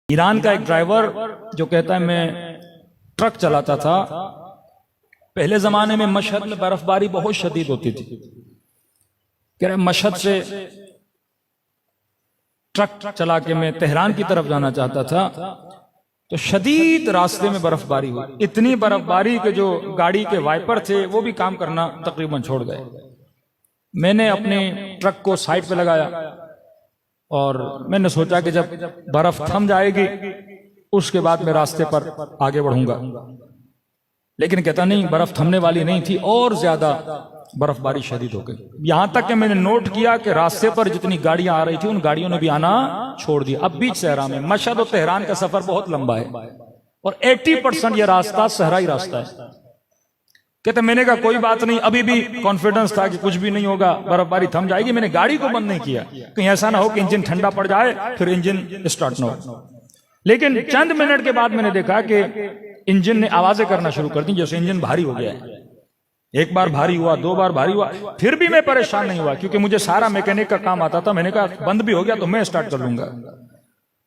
Iran का एक driver जो कहता है मैं ट्रक चलाता था, पहले जमाने में मशहद में बर्फबारी बहुत शदीद होती थी। कह रहे मशहद से ट्रक चला के मैं तेहरान की तरफ जाना चाहता था, तो शदीद रास्ते में बर्फबारी हुई। इतनी बर्फबारी के जो गाड़ी के वाइपर थे वो भी काम करना तकरीबन छोड़ गए। मैंने अपने ट्रक को साइड पे लगाया और मैंने सोचा कि जब बर्फ थम जाएगी उसके बाद मैं रास्ते पर आगे बढ़ूंगा, लेकिन कहता नहीं, बर्फ थमने वाली नहीं थी और ज्यादा बर्फबारी शदीद हो गई। यहां तक कि मैंने नोट किया कि रास्ते पर जितनी गाड़ियां आ रही थी उन गाड़ियों ने भी आना छोड़ दिया। अब बीच सहरा में, मशहद और तेहरान का सफर बहुत लंबा है और 80% यह रास्ता सहराई रास्ता है। कहते मैंने कहा कोई बात नहीं, अभी भी कॉन्फिडेंस था कि कुछ भी नहीं होगा, बर्फबारी थम जाएगी। मैंने गाड़ी को बंद नहीं किया, कहीं ऐसा ना हो कि इंजन ठंडा पड़ जाए फिर इंजन स्टार्ट ना हो। लेकिन चंद मिनट के बाद मैंने देखा कि इंजन ने आवाजें करना शुरू कर दी, जैसे इंजन भारी हो गया है। एक बार भारी हुआ, दो बार भारी हुआ, फिर भी मैं परेशान नहीं हुआ क्योंकि मुझे सारा मैकेनिक का काम आता था। मैंने कहा बंद भी हो गया तो मैं स्टार्ट कर लूंगा।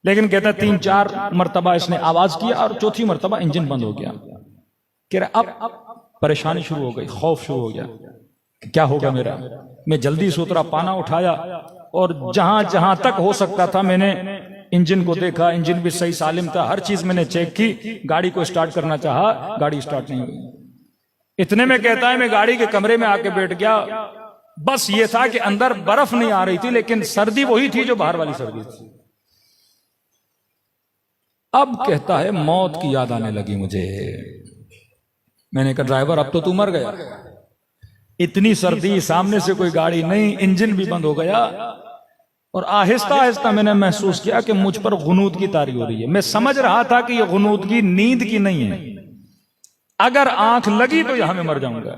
लेकिन कहता 3-4 मरतबा इसने आवाज किया और चौथी मरतबा इंजन बंद हो गया। कह रहा अब परेशानी शुरू हो गई, खौफ शुरू हो गया, क्या होगा मेरा। मैं जल्दी से उतरा, पाना उठाया और जहां जहां तक हो सकता था मैंने इंजन को देखा। इंजन भी सही सालिम था, हर चीज मैंने चेक की। गाड़ी को स्टार्ट करना चाहा, गाड़ी स्टार्ट नहीं हुई। इतने में कहता है मैं गाड़ी के कमरे में आके बैठ गया। बस ये था कि अंदर बर्फ नहीं आ रही थी, लेकिन सर्दी वही थी जो बाहर वाली सर्दी थी। अब कहता है मौत की याद आने लगी मुझे। मैंने कहा ड्राइवर अब तो तू मर गया, इतनी सर्दी, सामने से कोई गाड़ी नहीं, इंजन भी बंद हो गया। और आहिस्ता आहिस्ता मैंने महसूस किया कि मुझ पर गुनूद की तारी हो रही है। मैं समझ रहा था कि यह गुनूद की नींद की नहीं है, अगर आंख लगी तो यहां मैं मर जाऊंगा।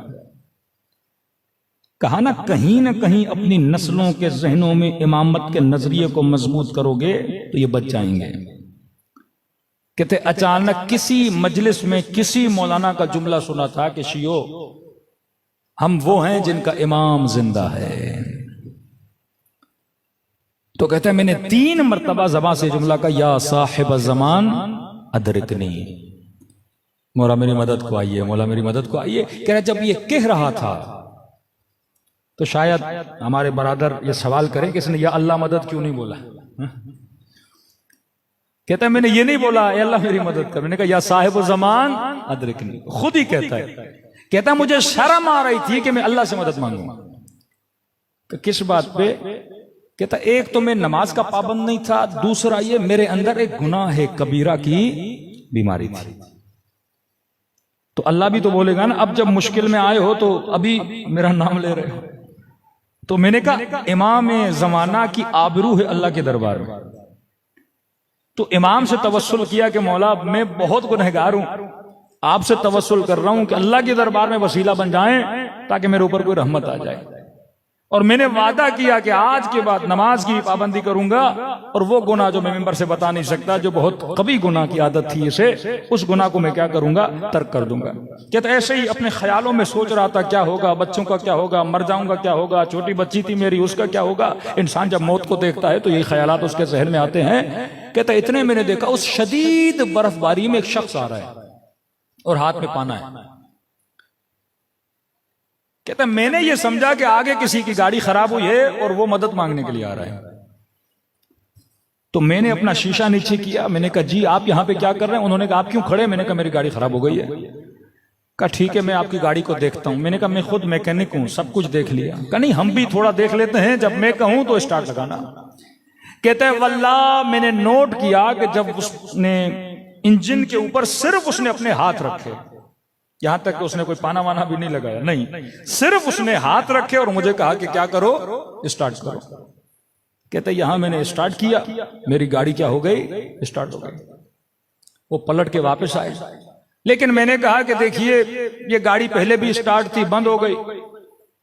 कहा ना कहीं अपनी नस्लों के जहनों में इमामत के नजरिए को मजबूत करोगे तो ये बच जाएंगे। कहते अचानक किसी मजलिस में किसी मौलाना का जुमला सुना था कि शियो हम वो हैं जिनका इमाम जिंदा है। तो कहते हैं मैंने 3 मरतबा ज़बान से जुमला का, या साहिब ज़मान अदरिकनी, मौला मेरी मदद को आइए, मौला मेरी मदद को आइए। कह रहा जब ये कह रहा था तो शायद हमारे बरादर ये सवाल करें कि इसने या अल्लाह मदद क्यों नहीं बोला। कहता है मैंने ये नहीं बोला या अल्लाह मेरी मदद कर, मैंने कहा या साहिब ज़मान अदरिकनी। खुद ही कहता है, कहता मुझे शर्म आ रही थी कि मैं अल्लाह से मदद मांगूंगा। किस बात पे? कहता एक तो मैं नमाज का पाबंद नहीं था, दूसरा ये मेरे अंदर एक गुनाह है कबीरा की बीमारी थी। तो अल्लाह भी तो बोलेगा ना, अब जब मुश्किल में आए हो तो अभी मेरा नाम ले रहे हो। तो मैंने कहा इमाम जमाना की आबरू है अल्लाह के दरबार में। तो इमाम से तवस्सुल किया कि मौला मैं बहुत गुनहगार हूं, आपसे तवस्सुल कर रहा हूं कि अल्लाह के दरबार में वसीला बन जाएं ताकि मेरे ऊपर कोई रहमत आ जाए। और मैंने वादा किया कि आज के बाद नमाज की पाबंदी करूंगा और वो गुनाह जो मैं मिंबर से बता नहीं सकता, जो बहुत कभी गुनाह की आदत थी इसे, उस गुनाह को मैं क्या करूंगा, तर्क कर दूंगा। कहता ऐसे ही अपने ख्यालों में सोच रहा था क्या होगा, बच्चों का क्या होगा, मर जाऊंगा क्या होगा, छोटी बच्ची थी मेरी उसका क्या होगा। इंसान जब मौत को देखता है तो यही ख्यालात उसके जहन में आते हैं। कहता इतने मैंने देखा उस शदीद बर्फबारी में एक शख्स आ रहा है और हाथ में पाना है। कहता मैंने ये समझा कि आगे किसी की गाड़ी खराब हुई है और वो मदद मांगने के लिए आ रहा है। तो मैंने अपना शीशा नीचे किया, मैंने कहा जी आप यहां पे क्या कर रहे हैं। उन्होंने कहा आप क्यों खड़े? मैंने कहा मेरी गाड़ी खराब हो गई है। कहा ठीक है मैं आपकी गाड़ी को देखता हूं। मैंने कहा मैं खुद मैकेनिक हूं, सब कुछ देख लिया। कहा नहीं हम भी थोड़ा देख लेते हैं, जब मैं कहूं तो स्टार्ट लगाना। कहते हैं वल्लाह मैंने नोट किया कि जब उसने इंजन के ऊपर सिर्फ उसने अपने हाथ रखे, यहां तक कि उसने कोई पाना वाना भी नहीं लगाया, नहीं, सिर्फ उसने हाथ रखे और मुझे कहा कि क्या करो, स्टार्ट करो। कहते यहां मैंने स्टार्ट किया, मेरी गाड़ी क्या हो गई, स्टार्ट हो गई। वो पलट के वापस आए, लेकिन मैंने कहा कि देखिए ये गाड़ी पहले भी स्टार्ट थी, बंद हो गई,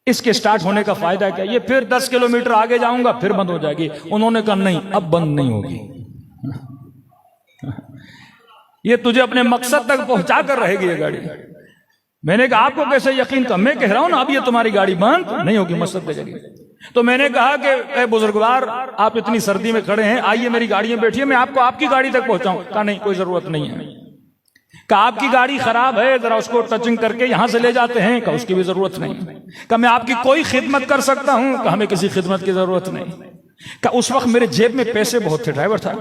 इसके स्टार्ट होने का फायदा क्या। ये फिर 10 किलोमीटर आगे जाऊंगा फिर बंद हो जाएगी। उन्होंने कहा नहीं अब बंद नहीं होगी, ये तुझे अपने मकसद तक पहुंचा कर रहेगी ये गाड़ी। मैंने कहा आपको कैसे यकीन? का मैं कह रहा हूं ना अब ये तुम्हारी गाड़ी बंद नहीं होगी, मकसद पे चलेगी। तो मैंने कहा कि ए बुजुर्गवार, आप इतनी सर्दी में खड़े हैं, आइए मेरी गाड़ी में बैठिए, मैं आपको आपकी गाड़ी तक पहुंचाऊं। कहा नहीं, कोई जरूरत नहीं है। कहा आपकी गाड़ी खराब है, जरा उसको टचिंग करके यहां से ले जाते हैं। कहा उसकी भी जरूरत नहीं। कहा मैं आपकी कोई खिदमत कर सकता हूं। कहा हमें किसी खिदमत की जरूरत नहीं। कहा उस वक्त मेरे जेब में पैसे बहुत थे, ड्राइवर था।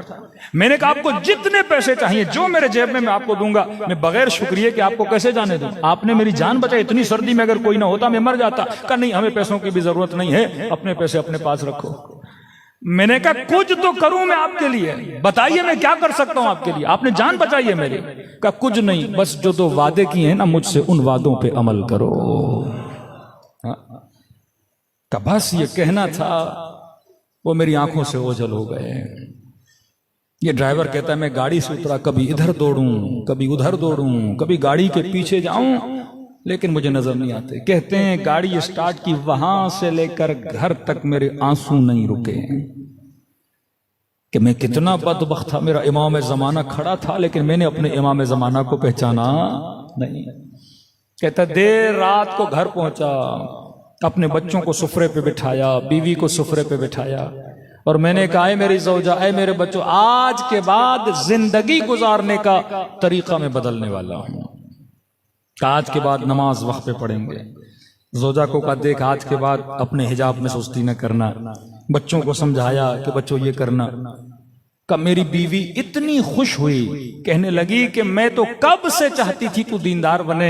मैंने कहा आपको जितने पैसे चाहिए, जो मेरे जेब में मैं आपको दूंगा। मैं बगैर शुक्रिया के आपको कैसे जाने दूं? आपने मेरी जान बचाई, इतनी सर्दी में अगर कोई ना होता मैं मर जाता। कहा नहीं, हमें पैसों की भी जरूरत नहीं है, अपने पैसे अपने पास रखो। मैंने कहा कुछ तो करूं मैं आपके लिए, बताइए मैं क्या कर सकता हूं आपके लिए, आपने जान बचाई है मेरी। कहा कुछ नहीं, बस जो दो वादे किए हैं ना मुझसे, उन वादों पे अमल करो। कहा बस ये कहना था, वो मेरी आंखों से ओझल हो गए। ये ड्राइवर कहता है मैं गाड़ी से उतरा, कभी इधर दौड़ूं, कभी उधर दौड़ूं, कभी गाड़ी के पीछे जाऊं, लेकिन मुझे नजर नहीं आते। कहते हैं गाड़ी स्टार्ट की, वहां से लेकर घर तक मेरे आंसू नहीं रुके कि मैं कितना बदबख्त था। मेरा इमाम जमाना खड़ा था, लेकिन मैंने अपने इमाम जमाना को पहचाना नहीं। कहता देर रात को घर पहुंचा, अपने बच्चों को सुफरे पे बिठाया, बीवी को सुफरे पे बिठाया, और मैंने कहा ऐ मेरी ज़ौजा, ऐ मेरे बच्चों, आज के बाद जिंदगी गुजारने का तरीका मैं बदलने वाला हूं। आज के बाद नमाज वक्त पे पढ़ेंगे। ज़ौजा को कहा देख, आज के बाद अपने हिजाब में सुस्ती न करना। बच्चों को समझाया कि बच्चों ये करना। का मेरी बीवी इतनी खुश हुई, कहने लगी कि मैं तो कब से चाहती थी तू दीनदार बने,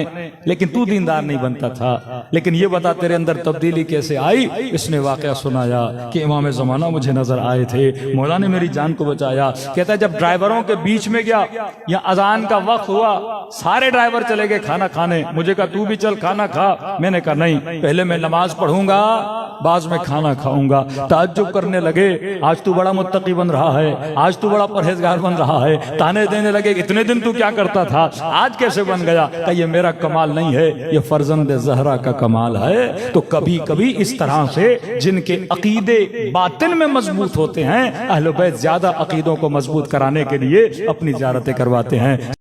लेकिन तू दीनदार नहीं बनता था। लेकिन ये बता तेरे अंदर तब्दीली कैसे आई? इसने वाकया सुनाया कि इमाम ज़माना मुझे नजर आए थे, मौला ने मेरी जान को बचाया। कहता है जब ड्राइवरों के बीच में गया, या अजान का वक्त हुआ, सारे ड्राइवर चले गए खाना खाने। मुझे कहा तू भी चल खाना खा। मैंने कहा नहीं, पहले मैं नमाज पढ़ूंगा, बाद में खाना खाऊंगा। ताज्जुब करने लगे, आज तू बड़ा मुत्तकी बन रहा है, आज तू बड़ा परहेजगार बन रहा है। ताने देने लगे इतने दिन तू क्या करता था, आज कैसे बन गया? कि ये मेरा कमाल नहीं है, ये फर्जंद ज़हरा का कमाल है। तो कभी कभी इस तरह से जिनके अकीदे बातिन में मजबूत होते हैं, अहले बैत ज्यादा अकीदों को मजबूत कराने के लिए अपनी ज़ियारतें करवाते हैं।